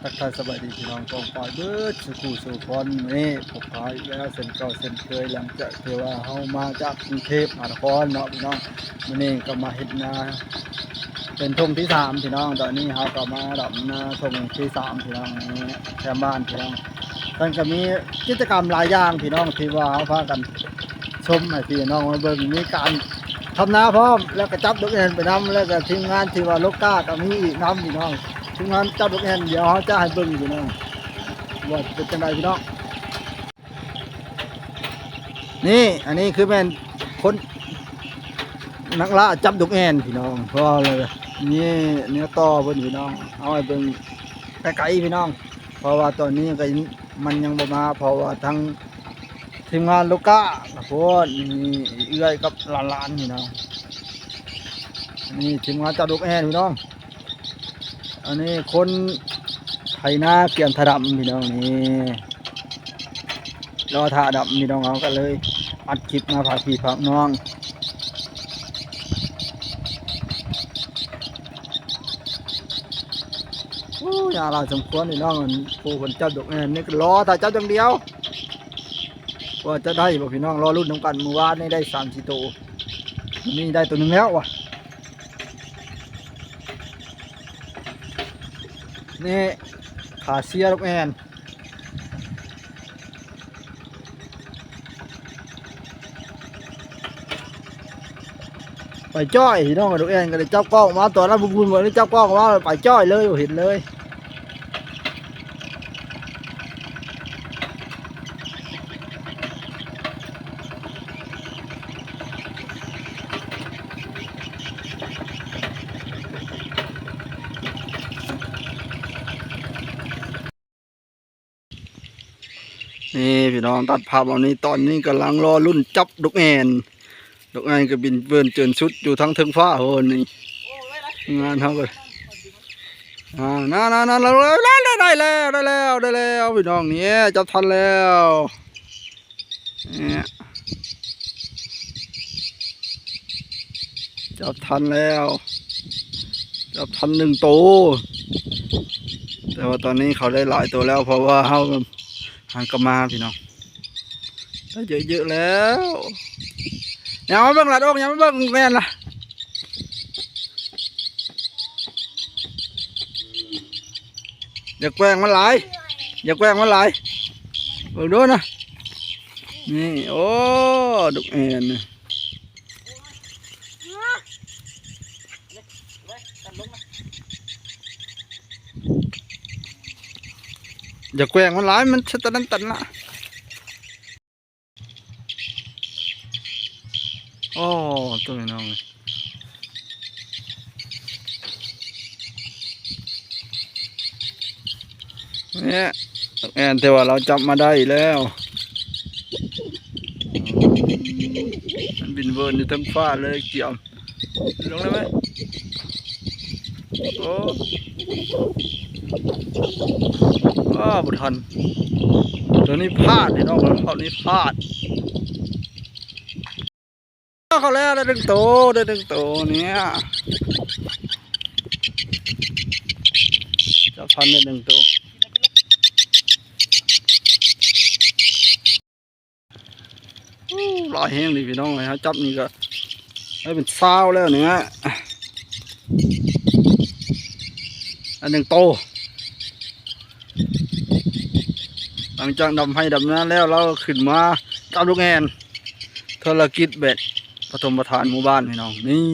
ทักทายสบายดีพี่น้องกองปล่อยเบิดสุขุสุพรนี่พบกันอีกแล้วเส้นเก่าเส้นเคยหลังจากที่ว่าเฮามาจากกรุงเทพมหานครเนาะพี่น้องมื้อนี้ก็มาเฮ็ดนาเป็นทุ่งที่3พี่น้องตอนนี้เฮาก็มาดำนาทุ่งที่3พี่น้องนี่แถวบ้านพี่น้องมันก็มีกิจกรรมหลายอย่างพี่น้องที่ว่าเฮาพากันชมให้พี่น้องมาเบิ่งมีการทำนาพร้อมแล้วก็จับดอกเอ็นไปนำแล้วก็ทีมงานที่ว่าลูกก้าก็มีอีกนำพี่น้องทีมงานจับดอกเอ็นเดี๋ยวเขาจะให้เบิ่งพี่น้องว่าเป็นจังไดพี่น้องนี่อันนี้คือแม่นคนนักล่าจับดอกเอ็นพี่น้องเพราะเลยนี่เนื้อต่อเพิ่นพี่น้องเอาให้เบิ่งไกลๆพี่น้องเพราะว่าตอนนี้ก็มันยังบ่มาเพราะว่าทั้งทีมงานลูกก้าพวกนี่เอื้อยกับหลานๆพี่น้องนี่ทีมงานจับดอกเอ็นพี่น้องอันนี้คนไถนาเกี่ยมถดำพี่น้องนี่รอถาดำพี่น้องเอากันเลยอัดคลิปมาฝากพี่ฝากน้องโอ้ยเราสมควรพี่น้องผู้คนจับดอกเอ็นนี่ก็รอถ้าจับอย่างเดียวว่าจะได้บ่พี่น้องรอรุ่นน้ำกันเมื่อวานนี่ได้3-4ตัวนี่ได้ตัวหนึ่งแล้วว่ะนี่ขาเสียดอกแอนไปจ้อยพี่น้องกับดอกแอนก็เลยจับกล้องมาตอนนั้นบุญเหมือนจับกล้องมาไปจ้อยเลยเห็นเลยนี่พี่น้องตัดภาพเอานี้ตอนนี้กำลังรอรุ่นจับดอกแอนก็บินเบินเจินชุดอยู่ทั้งเทิงฟ้าโหนี่งานเขาเลยนั่นเราได้แล้วพี่น้องเนี่ยจับทันแล้วเนี่ยจับทันแล้วจับทัน1 ตัวแต่ว่าตอนนี้เขาได้หลายตัวแล้วเพราะว่าเขาหางกระมาพี่น้องได้เยอะแล้วอย่ามาเบิ่งหลัดอกอย่ามาเบิ่งแม่นล่ะอย่าแกล้งมันหลายเบิ่งดูนะนี่โอ้ดอกแอนอย่าแกล้งมันหลายมันชัดตันละโอ้ตัวน้องเนี่ยแอนแต่ว่าเราจับมาได้แล้วมันบินเวิร์นอยู่ทั้งฟ้าเลยเกี่ยวลงได้ไหมโอ้บุทันตัวนี้พลาดพี่น้องเขานี้พลาดเขาแล้วได้1 ตัวเนี่ยจะพันได้1 ตัวลอยแห้งดิพี่น้องเลยฮะจับนี่ก็ได้เป็นซาวแล้วเนี่ยอัน1 ตัวหลังจากดำให้ดำนั้นแล้วเราขึ้นมาจับลูกแอนธุรกิจเบ็ดปฐมประธานหมู่บ้านพี่น้องนี่